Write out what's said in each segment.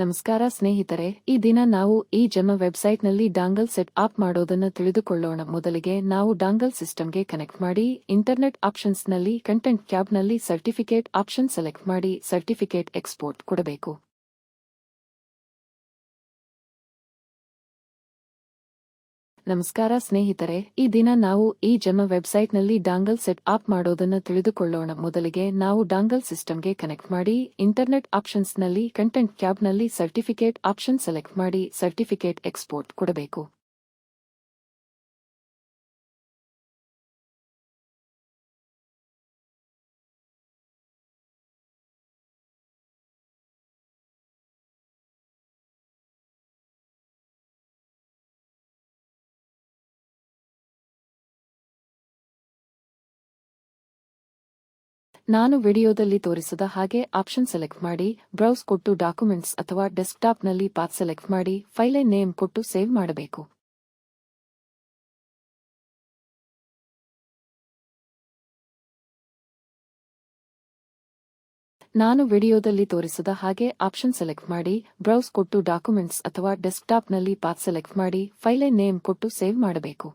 ನಮಸ್ಕಾರ ಸ್ನೇಹಿತರೆ, ಈ ದಿನ ನಾವು ಈ ಜೆಮ್ ವೆಬ್ಸೈಟ್ನಲ್ಲಿ ಡಾಂಗಲ್ ಸೆಟ್ ಅಪ್ ಮಾಡೋದನ್ನು ತಿಳಿದುಕೊಳ್ಳೋಣ. ಮೊದಲಿಗೆ ನಾವು ಡಾಂಗಲ್ ಸಿಸ್ಟಮ್ಗೆ ಕನೆಕ್ಟ್ ಮಾಡಿ, ಇಂಟರ್ನೆಟ್ ಆಪ್ಷನ್ಸ್ನಲ್ಲಿ ಕಂಟೆಂಟ್ ಟ್ಯಾಬ್ನಲ್ಲಿ ಸರ್ಟಿಫಿಕೇಟ್ ಆಪ್ಷನ್ ಸೆಲೆಕ್ಟ್ ಮಾಡಿ ಸರ್ಟಿಫಿಕೇಟ್ ಎಕ್ಸ್ಪೋರ್ಟ್ ಕೊಡಬೇಕು. ನಮಸ್ಕಾರ ಸ್ನೇಹಿತರೆ, ಈ ದಿನ ನಾವು ಈ ಜೆಮ್ ವೆಬ್ಸೈಟ್ನಲ್ಲಿ ಡಾಂಗಲ್ ಸೆಟ್ ಅಪ್ ಮಾಡೋದನ್ನು ತಿಳಿದುಕೊಳ್ಳೋಣ. ಮೊದಲಿಗೆ ನಾವು ಡಾಂಗಲ್ ಸಿಸ್ಟಮ್ಗೆ ಕನೆಕ್ಟ್ ಮಾಡಿ, ಇಂಟರ್ನೆಟ್ ಆಪ್ಷನ್ಸ್ನಲ್ಲಿ ಕಂಟೆಂಟ್ ಟ್ಯಾಬ್ನಲ್ಲಿ ಸರ್ಟಿಫಿಕೇಟ್ ಆಪ್ಷನ್ ಸೆಲೆಕ್ಟ್ ಮಾಡಿ ಸರ್ಟಿಫಿಕೇಟ್ ಎಕ್ಸ್ಪೋರ್ಟ್ ಕೊಡಬೇಕು. ನಾನು ವಿಡಿಯೋದಲ್ಲಿ ತೋರಿಸಿದ ಹಾಗೆ ಆಪ್ಷನ್ ಸೆಲೆಕ್ಟ್ ಮಾಡಿ, ಬ್ರೌಸ್ ಕೊಟ್ಟು ಡಾಕ್ಯುಮೆಂಟ್ಸ್ ಅಥವಾ ಡೆಸ್ಕ್ಟಾಪ್ನಲ್ಲಿ ಪಾತ್ ಸೆಲೆಕ್ಟ್ ಮಾಡಿ, ಫೈಲ್ ನೇಮ್ ಕೊಟ್ಟು ಸೇವ್ ಮಾಡಬೇಕು. ನಾನು ವಿಡಿಯೋದಲ್ಲಿ ತೋರಿಸಿದ ಹಾಗೆ ಆಪ್ಷನ್ ಸೆಲೆಕ್ಟ್ ಮಾಡಿ, ಬ್ರೌಸ್ ಕೊಟ್ಟು ಡಾಕ್ಯುಮೆಂಟ್ಸ್ ಅಥವಾ ಡೆಸ್ಕ್ಟಾಪ್ನಲ್ಲಿ ಪಾತ್ ಸೆಲೆಕ್ಟ್ ಮಾಡಿ, ಫೈಲ್ ನೇಮ್ ಕೊಟ್ಟು ಸೇವ್ ಮಾಡಬೇಕು.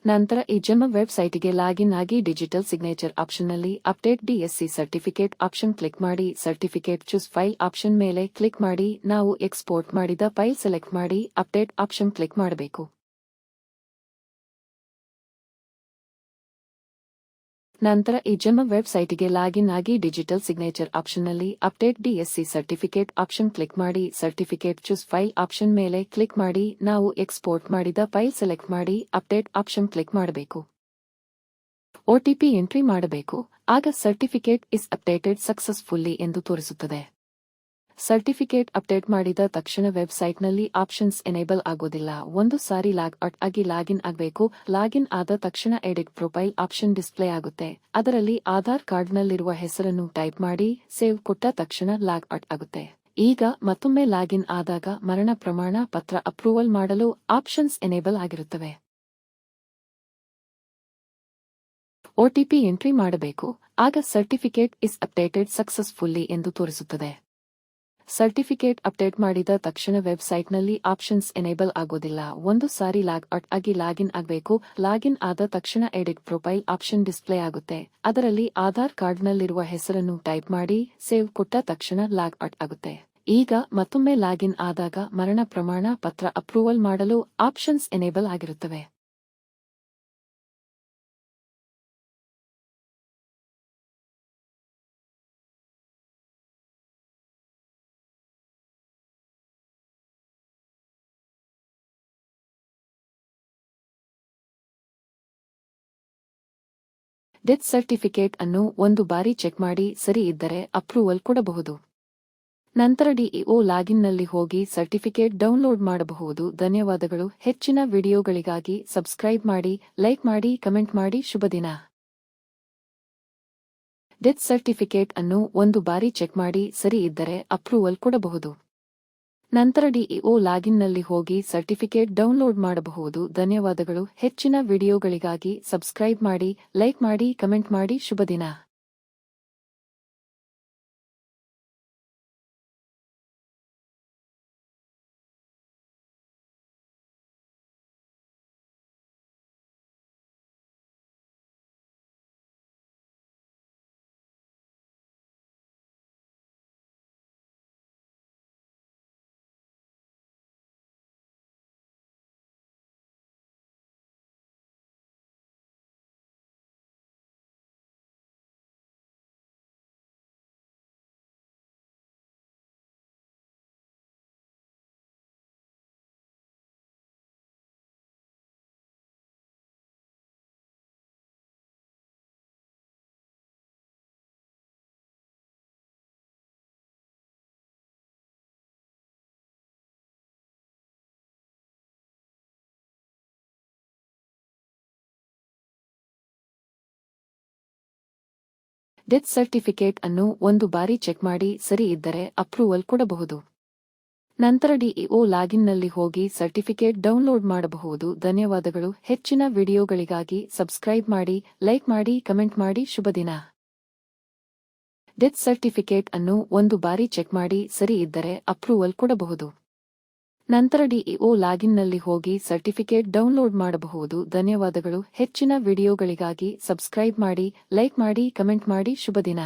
ನಂತರ ಈ ಜೆಮ್ ವೆಬ್ಸೈಟ್ಗೆ ಲಾಗಿನ್ ಆಗಿ ಡಿಜಿಟಲ್ ಸಿಗ್ನೇಚರ್ ಆಪ್ಷನ್ನಲ್ಲಿ update DSC certificate option click ಮಾಡಿ, ಸರ್ಟಿಫಿಕೇಟ್ ಚೂಸ್ ಫೈಲ್ ಆಪ್ಷನ್ ಮೇಲೆ ಕ್ಲಿಕ್ ಮಾಡಿ, ನಾವು ಎಕ್ಸ್ಪೋರ್ಟ್ ಮಾಡಿದ ಫೈಲ್ ಸೆಲೆಕ್ಟ್ ಮಾಡಿ ಅಪ್ಡೇಟ್ ಆಪ್ಷನ್ ಕ್ಲಿಕ್ ಮಾಡಬೇಕು. ನಂತರ ಈ ಜೆಮ್ ವೆಬ್ಸೈಟ್ಗೆ ಲಾಗಿನ್ ಆಗಿ ಡಿಜಿಟಲ್ ಸಿಗ್ನೇಚರ್ ಆಪ್ಷನ್ನಲ್ಲಿ update DSC certificate option click ಮಾಡಿ, ಸರ್ಟಿಫಿಕೇಟ್ ಚೂಸ್ ಫೈಲ್ ಆಪ್ಷನ್ ಮೇಲೆ ಕ್ಲಿಕ್ ಮಾಡಿ, ನಾವು ಎಕ್ಸ್ಪೋರ್ಟ್ ಮಾಡಿದ ಫೈಲ್ ಸೆಲೆಕ್ಟ್ ಮಾಡಿ ಅಪ್ಡೇಟ್ ಆಪ್ಷನ್ ಕ್ಲಿಕ್ ಮಾಡಬೇಕು. OTP ಎಂಟ್ರಿ ಮಾಡಬೇಕು. ಆಗ ಸರ್ಟಿಫಿಕೇಟ್ ಇಸ್ ಅಪ್ಡೇಟೆಡ್ ಸಕ್ಸಸ್ಫುಲ್ಲಿ ಎಂದು ತೋರಿಸುತ್ತದೆ. ಸರ್ಟಿಫಿಕೇಟ್ ಅಪ್ಡೇಟ್ ಮಾಡಿದ ತಕ್ಷಣ ವೆಬ್ಸೈಟ್ನಲ್ಲಿ ಆಪ್ಷನ್ಸ್ ಎನೇಬಲ್ ಆಗೋದಿಲ್ಲ. ಒಂದು ಸಾರಿ ಲಾಗ್ ಔಟ್ ಆಗಿ ಲಾಗಿನ್ ಆಗಬೇಕು. ಲಾಗಿನ್ ಆದ ತಕ್ಷಣ ಎಡಿಟ್ ಪ್ರೊಫೈಲ್ ಆಪ್ಷನ್ ಡಿಸ್ಪ್ಲೇ ಆಗುತ್ತೆ. ಅದರಲ್ಲಿ ಆಧಾರ್ ಕಾರ್ಡ್ನಲ್ಲಿರುವ ಹೆಸರನ್ನು ಟೈಪ್ ಮಾಡಿ ಸೇವ್ ಕೊಟ್ಟ ತಕ್ಷಣ ಲಾಗ್ ಔಟ್ ಆಗುತ್ತೆ. ಈಗ ಮತ್ತೊಮ್ಮೆ ಲಾಗಿನ್ ಆದಾಗ ಮರಣ ಪ್ರಮಾಣ ಪತ್ರ ಅಪ್ರೂವಲ್ ಮಾಡಲು ಆಪ್ಷನ್ಸ್ ಎನೇಬಲ್ ಆಗಿರುತ್ತವೆ. OTP ಎಂಟ್ರಿ ಮಾಡಬೇಕು. ಆಗ ಸರ್ಟಿಫಿಕೇಟ್ ಇಸ್ ಅಪ್ಡೇಟೆಡ್ ಸಕ್ಸಸ್ಫುಲ್ಲಿ ಎಂದು ತೋರಿಸುತ್ತದೆ. ಸರ್ಟಿಫಿಕೇಟ್ ಅಪ್ಡೇಟ್ ಮಾಡಿದ ತಕ್ಷಣ ವೆಬ್ಸೈಟ್ನಲ್ಲಿ ಆಪ್ಷನ್ಸ್ ಎನೇಬಲ್ ಆಗೋದಿಲ್ಲ. ಒಂದು ಸಾರಿ ಲಾಗ್ ಔಟ್ ಆಗಿ ಲಾಗಿನ್ ಆಗಬೇಕು. ಲಾಗಿನ್ ಆದ ತಕ್ಷಣ ಎಡಿಟ್ ಪ್ರೊಫೈಲ್ ಆಪ್ಷನ್ ಡಿಸ್ಪ್ಲೇ ಆಗುತ್ತೆ. ಅದರಲ್ಲಿ ಆಧಾರ್ ಕಾರ್ಡ್ನಲ್ಲಿರುವ ಹೆಸರನ್ನು ಟೈಪ್ ಮಾಡಿ ಸೇವ್ ಕೊಟ್ಟ ತಕ್ಷಣ ಲಾಗ್ ಔಟ್ ಆಗುತ್ತೆ. ಈಗ ಮತ್ತೊಮ್ಮೆ ಲಾಗಿನ್ ಆದಾಗ ಮರಣ ಪ್ರಮಾಣ ಪತ್ರ ಅಪ್ರೂವಲ್ ಮಾಡಲು ಆಪ್ಷನ್ಸ್ ಎನೇಬಲ್ ಆಗಿರುತ್ತವೆ. ಡೆತ್ ಸರ್ಟಿಫಿಕೇಟ್ ಅನ್ನು ಒಂದು ಬಾರಿ ಚೆಕ್ ಮಾಡಿ, ಸರಿ ಇದ್ದರೆ ಅಪ್ರೂವಲ್ ಕೊಡಬಹುದು. ನಂತರ DEO ಲಾಗಿನ್ನಲ್ಲಿ ಹೋಗಿ ಸರ್ಟಿಫಿಕೇಟ್ ಡೌನ್ಲೋಡ್ ಮಾಡಬಹುದು. ಧನ್ಯವಾದಗಳು. ಹೆಚ್ಚಿನ ವಿಡಿಯೋಗಳಿಗಾಗಿ ಸಬ್ಸ್ಕ್ರೈಬ್ ಮಾಡಿ, ಲೈಕ್ ಮಾಡಿ, ಕಮೆಂಟ್ ಮಾಡಿ. ಶುಭ ದಿನ. ಡೆತ್ ಸರ್ಟಿಫಿಕೇಟ್ ಅನ್ನು ಒಂದು ಬಾರಿ ಚೆಕ್ ಮಾಡಿ, ಸರಿ ಇದ್ದರೆ ಅಪ್ರೂವಲ್ ಕೊಡಬಹುದು. ನಂತರ DEO ಲಾಗಿನ್ನಲ್ಲಿ ಹೋಗಿ ಸರ್ಟಿಫಿಕೇಟ್ ಡೌನ್ಲೋಡ್ ಮಾಡಬಹುದು. ಧನ್ಯವಾದಗಳು. ಹೆಚ್ಚಿನ ವಿಡಿಯೋಗಳಿಗಾಗಿ ಸಬ್ಸ್ಕ್ರೈಬ್ ಮಾಡಿ, ಲೈಕ್ ಮಾಡಿ, ಕಮೆಂಟ್ ಮಾಡಿ. ಶುಭ ದಿನ. ಡೆತ್ ಸರ್ಟಿಫಿಕೇಟ್ ಅನ್ನು ಒಂದು ಬಾರಿ ಚೆಕ್ ಮಾಡಿ, ಸರಿ ಇದ್ದರೆ ಅಪ್ರೂವಲ್ ಕೊಡಬಹುದು. ನಂತರ DEO ಲಾಗಿನ್ನಲ್ಲಿ ಹೋಗಿ ಸರ್ಟಿಫಿಕೇಟ್ ಡೌನ್ಲೋಡ್ ಮಾಡಬಹುದು. ಧನ್ಯವಾದಗಳು. ಹೆಚ್ಚಿನ ವಿಡಿಯೋಗಳಿಗಾಗಿ ಸಬ್ಸ್ಕ್ರೈಬ್ ಮಾಡಿ, ಲೈಕ್ ಮಾಡಿ, ಕಮೆಂಟ್ ಮಾಡಿ. ಶುಭ ದಿನ. ಡೆತ್ ಸರ್ಟಿಫಿಕೇಟ್ ಅನ್ನು ಒಂದು ಬಾರಿ ಚೆಕ್ ಮಾಡಿ, ಸರಿ ಇದ್ದರೆ ಅಪ್ರೂವಲ್ ಕೊಡಬಹುದು. ನಂತರ ಡಿಇಒ ಲಾಗಿನ್ನಲ್ಲಿ ಹೋಗಿ ಸರ್ಟಿಫಿಕೇಟ್ ಡೌನ್ಲೋಡ್ ಮಾಡಬಹುದು. ಧನ್ಯವಾದಗಳು. ಹೆಚ್ಚಿನ ವಿಡಿಯೋಗಳಿಗಾಗಿ ಸಬ್ಸ್ಕ್ರೈಬ್ ಮಾಡಿ, ಲೈಕ್ ಮಾಡಿ, ಕಮೆಂಟ್ ಮಾಡಿ. ಶುಭ ದಿನ.